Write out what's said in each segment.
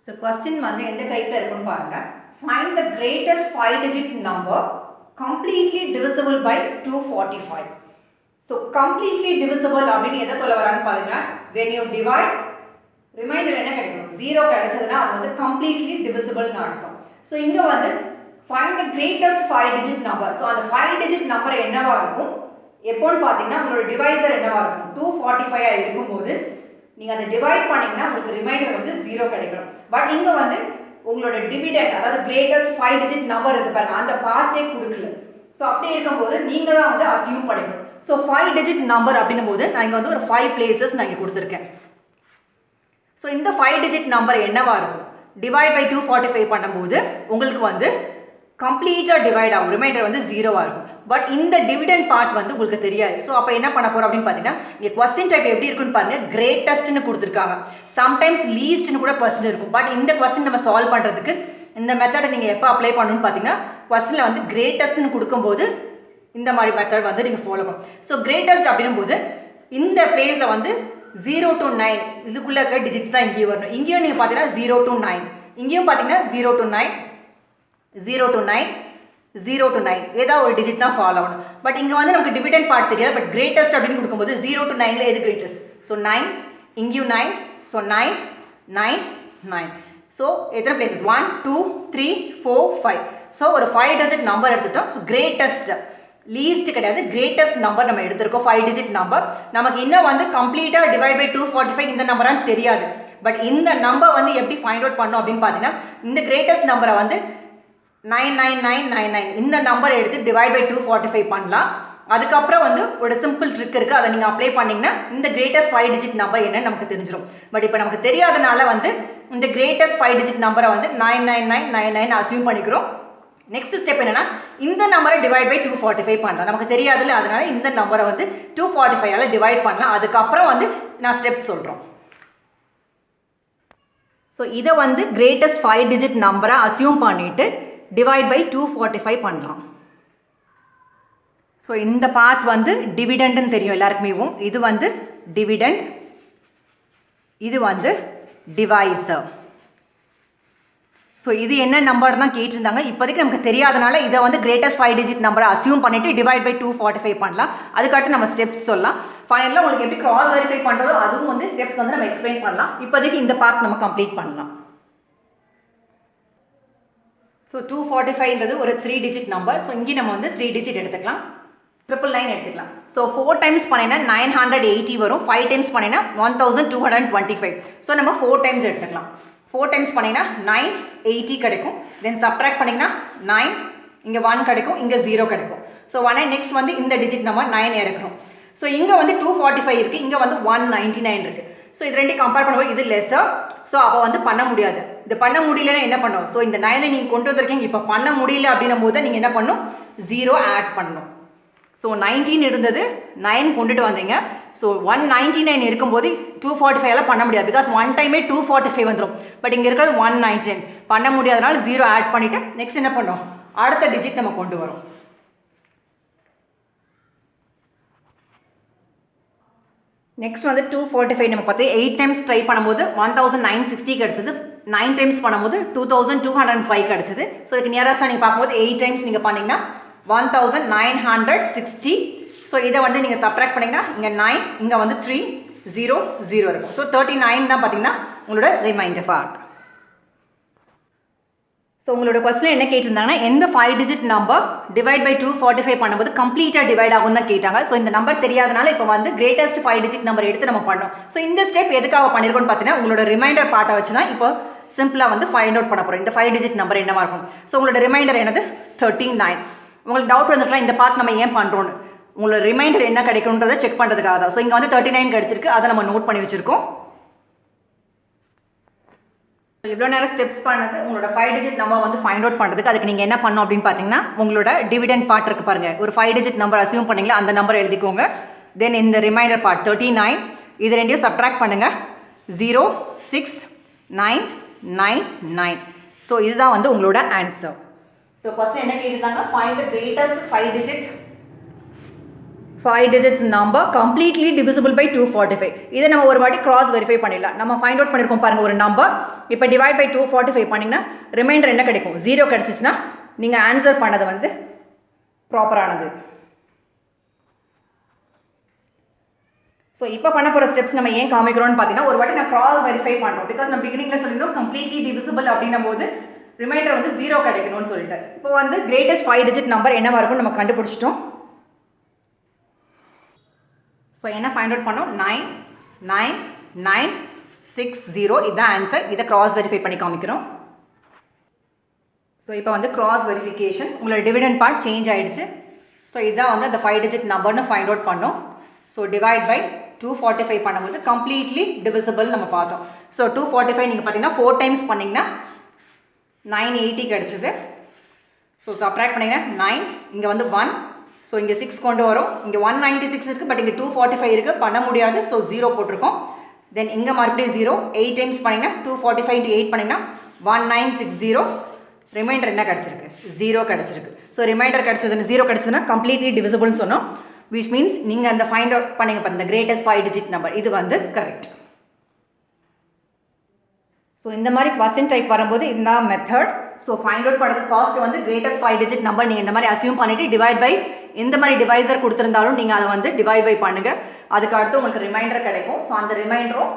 So question வந்து எந்த டைப்ல இருக்குன்னு பாருங்க. Find the greatest 5-digit number completely divisible by 245. So completely divisible அப்படினு எதை சொல்ல வரான்னு பாருங்க. When you divide remainder என்ன கிடைக்கும்? 0 கிடைச்சதுனா அது வந்து completely divisible னு அர்த்தம். So இங்க வந்து find the greatest 5-digit number. So அந்த 5-digit number என்னவா இருக்கும்? எப்போன்னு பாத்தீங்கன்னா உங்களோட divisor என்னவா இருக்கும்? 245 ஆ இருக்கும்போது நீங்க அதை டிவைட் பண்ணீங்கன்னா உங்களுக்கு ரிமைண்டர் வந்து 0 கிடைக்கும். பட் இங்க வந்து உங்களோட டிவிடெண்ட் அதாவது கிரேட்டஸ்ட் 5 டிஜிட் நம்பர் இருக்கு பாருங்க, அந்த பார்ட்டே கொடுக்கல. சோ அப்படி இருக்கும்போது நீங்க தான் வந்து அஸ்யூம் பண்ணிக்கணும். சோ 5 டிஜிட் நம்பர் அப்படினும்போது நான் இங்க வந்து ஒரு 5 பிளேसेस நான் இங்க கொடுத்திருக்கேன். சோ இந்த 5 டிஜிட் நம்பர் என்னவா இருக்கும்? டிவைட் பை 245 பண்ணும்போது உங்களுக்கு வந்து கம்ப்ளீட்டா டிவைட் ஆகும், ரிமைண்டர் வந்து 0வா இருக்கும். பட் இந்த டிவிடெண்ட் பார்ட் வந்து உங்களுக்கு தெரியாது. ஸோ அப்போ என்ன பண்ண போறோம் அப்படின்னு பார்த்தீங்கன்னா, இங்கே கொஸ்டின் டைப் எப்படி இருக்குன்னு பாருங்க, கிரேட்டஸ்ட்னு கொடுத்துருக்காங்க. சம்டைம்ஸ் லீஸ்ட்னு கூட கொஸ்டின் இருக்கும். பட் இந்த கொஸ்டின் நம்ம சால்வ் பண்ணுறதுக்கு இந்த மெத்தடை நீங்கள் எப்போ அப்ளை பண்ணணும்னு பார்த்தீங்கன்னா, கொஸ்டினில் வந்து கிரேட்டஸ்ட்னு கொடுக்கும்போது இந்த மாதிரி மெத்தட் வந்து நீங்கள் ஃபாலோ பண்ணணும். ஸோ கிரேட்டஸ்ட் அப்படின்னும் போது இந்த பிளேஸில் வந்து 0 to 9 இதுக்குள்ளே இருக்க டிஜிட்ஸ் தான் இங்கேயும் வரணும். இங்கேயும் நீங்கள் பார்த்தீங்கன்னா 0 to 9, இங்கேயும் பார்த்தீங்கன்னா 0 to 9, 0 to 9, 0 to 9 ஏதாவது ஒரு டிஜிட் தான் ஃபாலோ ஆகணும். பட் இங்கே வந்து நமக்கு டிவிடெண்ட் பார்ட் தெரியாது. பட் கிரேட்டஸ்ட் அப்படின்னு கொடுக்கும்போது 0 to 9ல எது கிரேட்டஸ்ட்? ஸோ 9, இங்கேயும் 9, ஸோ 9, 9, 9. ஸோ எத்தனை பிளேசஸ்? 1, 2, 3, 4, 5. ஸோ ஒரு 5 டிஜிட் நம்பர் எடுத்துட்டோம். ஸோ கிரேட்டஸ்ட், லீஸ்ட் கிடையாது, கிரேட்டஸ்ட் நம்பர் நம்ம எடுத்திருக்கோம், 5 டிஜிட் நம்பர். நமக்கு இன்னும் வந்து கம்ப்ளீட்டாக டிவைட் பை 245 இந்த நம்பரான்னு தெரியாது. பட் இந்த நம்பர் வந்து எப்படி ஃபைண்ட் அவுட் பண்ணோம் அப்படின்னு பார்த்தீங்கன்னா, இந்த கிரேட்டஸ்ட் நம்பரை வந்து 99999 இந்த நம்பர் எடுத்து டிவைட் பை 245 பண்ணலாம். அதுக்கப்புறம் வந்து ஒரு சிம்பிள் ட்ரிக் இருக்குது, அதை நீங்கள் அப்ளை பண்ணிங்கன்னா இந்த கிரேட்டஸ்ட் 5 டிஜிட் நம்பர் என்னன்னு நமக்கு தெரிஞ்சிடும். பட் இப்போ நமக்கு தெரியாதனால வந்து இந்த கிரேட்டஸ்ட் 5 டிஜிட் நம்பரை வந்து 99999 அஸ்யூம் பண்ணிக்கிறோம். நெக்ஸ்ட் ஸ்டெப் என்னன்னா, இந்த நம்பரை டிவைட் பை 245 பண்ணலாம். நமக்கு தெரியாதுல்ல, அதனால இந்த நம்பரை வந்து 245ஆல டிவைட் பண்ணலாம். அதுக்கப்புறம் வந்து நான் ஸ்டெப்ஸ் சொல்கிறோம். ஸோ இதை வந்து கிரேட்டஸ்ட் 5 டிஜிட் நம்பரை அஸ்யூம் பண்ணிவிட்டு டிவைட் பை 245 பண்ணலாம். ஸோ இந்த பார்ட் வந்து டிவிடெண்ட்னு தெரியும் எல்லாருக்குமே. இது வந்து டிவிடெண்ட், இது வந்து டிவைசர். ஸோ இது என்ன நம்பர் தான் கேட்டிருந்தாங்க. இப்போதைக்கு நமக்கு தெரியாதனால இதை வந்து கிரேட்டஸ்ட் 5 டிஜிட் நம்பரை அஸ்யூம் பண்ணிவிட்டு டிவைட் பை 245 பண்ணலாம். அதுக்கடுத்து நம்ம ஸ்டெப்ஸ் சொல்லலாம். ஃபைனலாக உங்களுக்கு எப்படி கிராஸ் வெரிஃபை பண்ணுறதோ அதுவும் வந்து ஸ்டெப்ஸ் வந்து நம்ம எக்ஸ்பிளைன் பண்ணலாம். இப்போதைக்கு இந்த பார்ட் நம்ம கம்ப்ளீட் பண்ணலாம். ஸோ 245ன்றது ஒரு 3 டிஜிட் நம்பர். ஸோ இங்கே நம்ம வந்து 3 டிஜிட் எடுத்துக்கலாம், 999 எடுத்துக்கலாம். ஸோ 4 டைம்ஸ் பண்ணினா 980 வரும், 5 டைம்ஸ் பண்ணினா 1225. ஸோ நம்ம 4 டைம்ஸ் எடுத்துக்கலாம். 4 டைம்ஸ் பண்ணிங்கன்னா 980 கிடைக்கும். தென் சப்ட்ராக்ட் பண்ணிங்கன்னா 9, இங்கே 1 கிடைக்கும், இங்கே 0 கிடைக்கும். ஸோ 1 நெக்ஸ்ட் வந்து இந்த டிஜிட் நம்ம 9 இறக்கணும். ஸோ இங்கே வந்து 245 இருக்குது, இங்கே வந்து 199 இருக்குது. ஸோ இது ரெண்டையும் கம்பேர் பண்ணும்போது இது லெஸ்ஸர். ஸோ அப்போ வந்து பண்ண முடியாது. இது பண்ண முடியலன்னா என்ன பண்ணும்? ஸோ இந்த 9 நீங்கள் கொண்டு வந்திருக்கீங்க, இப்போ பண்ண முடியல அப்படின்னும் போது நீங்கள் என்ன பண்ணணும்? 0 ஆட் பண்ணணும். ஸோ 19 இருந்தது, 9 கொண்டுட்டு வந்தீங்க. ஸோ 199 இருக்கும்போது 245 பண்ண முடியாது. பிகாஸ் 1 டைமே 245 வந்துடும். பட் இங்கே இருக்கிறது 199 பண்ண முடியாதனால 0 ஆட் பண்ணிவிட்டு நெக்ஸ்ட் என்ன பண்ணோம்? அடுத்த டிஜிட் நம்ம கொண்டு வரோம். நெக்ஸ்ட் வந்து 245 நம்ம பார்த்து 8 டைம்ஸ் ட்ரை பண்ணும்போது 1960 கிடச்சிது. 9 டைம்ஸ் பண்ணும்போது 2205 கிடச்சிது. ஸோ இதுக்கு நியரஸ்ட்டாக நீங்கள் பார்க்கும்போது 8 டைம்ஸ் நீங்கள் பண்ணிங்கன்னா 1960. ஸோ இதை வந்து நீங்கள் சப்ட்ராக்ட் பண்ணிங்கன்னா இங்கே 9, இங்கே வந்து 300 இருக்கும். ஸோ 39 தான் பார்த்தீங்கன்னா உங்களோட ரிமைண்டர் பார்ட். ஸோ உங்களோட கொஸ்டின் என்ன கேட்டிருந்தாங்கன்னா, எந்த 5 டிஜிட் நம்பர் டிவைட் பை 245 பண்ணும்போது கம்ப்ளீட்டாக டிவைட் ஆகும் தான் கேட்டாங்க. ஸோ இந்த நம்பர் தெரியாதனால இப்போ வந்து கிரேட்டஸ்ட் 5 டிஜிட் நம்பர் எடுத்து நம்ம பண்ணோம். ஸோ இந்த ஸ்டெப் எதுக்காக பண்ணியிருக்கோம்னு பார்த்தீங்கன்னா, உங்களோட ரிமைண்டர் பார்ட்டை வச்சு தான் இப்போ சிம்பிளாக வந்து ஃபைண்ட் அவுட் பண்ண போகிறோம். இந்த 5 டிஜிட் நம்பர் என்னவா இருக்கும்? ஸோ உங்களோட ரிமைண்டர் என்னது? 39. உங்களுக்கு டவுட் வந்துருக்கலாம் இந்த பார்ட் நம்ம ஏன் பண்ணுறோன்னு. உங்களோட ரிமைண்டர் என்ன கிடைக்கும்ன்றதை செக் பண்ணுறதுக்காக தான். ஸோ இங்கே வந்து 39 கிடச்சிருக்கு, அதை நம்ம நோட் பண்ணி வச்சுருக்கோம். இவ்வளோ நேரம் ஸ்டெப்ஸ் பண்ணது உங்களோட 5 டிஜிட் நம்பர் வந்து ஃபைண்ட் அவுட் பண்ணுறதுக்கு. அதுக்கு நீங்கள் என்ன பண்ணணும் அப்படின்னு பார்த்தீங்கன்னா, உங்களோட டிவிடெண்ட் பார்ட் இருக்குது பாருங்கள், ஒரு 5 டிஜிட் நம்பர் அஸ்யூம் பண்ணிங்களா, அந்த நம்பர் எழுதிக்கோங்க. தென் இந்த ரிமைண்டர் பார்ட் 39, இது ரெண்டையும் சப்ட்ராக்ட் பண்ணுங்கள். 0, 6, 9, 9, 9. ஸோ இதுதான் வந்து உங்களோட ஆன்சர். ஸோ ஃபஸ்ட்டு என்ன கேட்டிருந்தாங்க? Find the greatest 5 digit 5 digits number completely divisible by 245. இதை நம்ம ஒரு வாட்டி கிராஸ் வெரிஃபை பண்ணிடலாம். நம்ம ஃபைண்ட் அவுட் பண்ணியிருக்கோம் பாருங்கள் ஒரு நம்பர். இப்போ டிவைட் பை 245 பண்ணிங்கன்னா ரிமைண்டர் என்ன கிடைக்கும்? 0 கிடச்சிச்சுன்னா நீங்கள் ஆன்சர் பண்ணது வந்து ப்ராப்பரானது. ஸோ இப்போ பண்ண போகிற ஸ்டெப்ஸ் நம்ம ஏன் காமிக்கிறோம்னு பார்த்தீங்கன்னா ஒரு வாட்டி நான் கிராஸ் வெரிஃபை பண்ணுறோம். பிகாஸ் நம்ம பிகினிங்கில் சொல்லியிருந்தோம் கம்ப்ளீட்லி டிவிசிபிள் அப்படின்னும் போது ரிமைண்டர் வந்து 0 கிடைக்கணும்னு சொல்லிட்டு. இப்போ வந்து கிரேட்டஸ்ட் 5 டிஜிட் நம்பர் என்னவா இருக்கும்னு நம்ம கண்டுபிடிச்சிட்டோம். ஸோ என்ன ஃபைண்ட் அவுட் பண்ணோம்? 99960 இதுதான் ஆன்சர். இதை கிராஸ் வெரிஃபை பண்ணி காமிக்கிறோம். ஸோ இப்போ வந்து கிராஸ் வெரிஃபிகேஷன் உங்களோட டிவிடெண்ட் பார்ட் சேஞ்ச் ஆகிடுச்சு. ஸோ இதுதான் வந்து அந்த 5 டிஜிட் நம்பர்னு ஃபைண்ட் அவுட் பண்ணோம். ஸோ டிவைட் பை 245 பண்ணும்போது கம்ப்ளீட்லி டிவிசிபிள் நம்ம பார்த்தோம். ஸோ 245 நீங்கள் பார்த்தீங்கன்னா 4 டைம்ஸ் பண்ணிங்கன்னா 980 கிடச்சிது. ஸோ சப்ராக்ட் பண்ணிங்கன்னா 9 இங்கே வந்து 1. ஸோ இங்கே 6 கொண்டு வரும். இங்கே 196 இருக்குது, பட் இங்கே 245 இருக்குது, பண்ண முடியாது. ஸோ 0 போட்டிருக்கோம். தென் இங்கே மறுபடியும் 0 8 டைம்ஸ் பண்ணிங்கன்னா 245 into 8 பண்ணிங்கன்னா 1960. ரிமைண்டர் என்ன கிடச்சிருக்கு? 0 கிடச்சிருக்கு. ஸோ ரிமைண்டர் கிடச்சதுன்னு 0 கிடச்சதுன்னா கம்ப்ளீட்லி டிவிசிபிள்னு சொன்னோம். விச் மீன்ஸ் நீங்கள் அந்த ஃபைண்ட் அவுட் பண்ணிங்க பாருங்க கிரேட்டஸ்ட் 5 டிஜிட் நம்பர் இது வந்து கரெக்ட். ஸோ இந்த மாதிரி கொஸ்டின் டைப் வரும்போது இந்த மெத்தட். ஸோ ஃபைண்ட் அவுட் பண்ணுறது ஃபர்ஸ்ட் வந்து கிரேட்டஸ்ட் 5 டிஜிட் நம்பர் நீங்கள் இந்த மாதிரி அசியூம் பண்ணிவிட்டு டிவைட் பை எந்த மாதிரி டிவைசர் கொடுத்துருந்தாலும் நீங்கள் அதை வந்து டிவைட் பை பண்ணுங்கள். அதுக்கு அடுத்து உங்களுக்கு ரிமைண்டர் கிடைக்கும். ஸோ அந்த ரிமைண்டரும்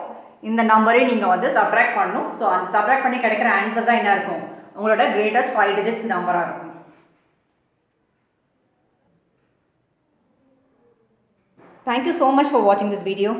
இந்த நம்பரையும் நீங்கள் வந்து சப்ராக்ட் பண்ணணும். ஸோ அந்த சப்ராக்ட் பண்ணி கிடைக்கிற ஆன்சர் தான் என்ன இருக்கும்? உங்களோட கிரேட்டஸ்ட் 5 டிஜிட் நம்பராக இருக்கும். Thank you so much for watching this video.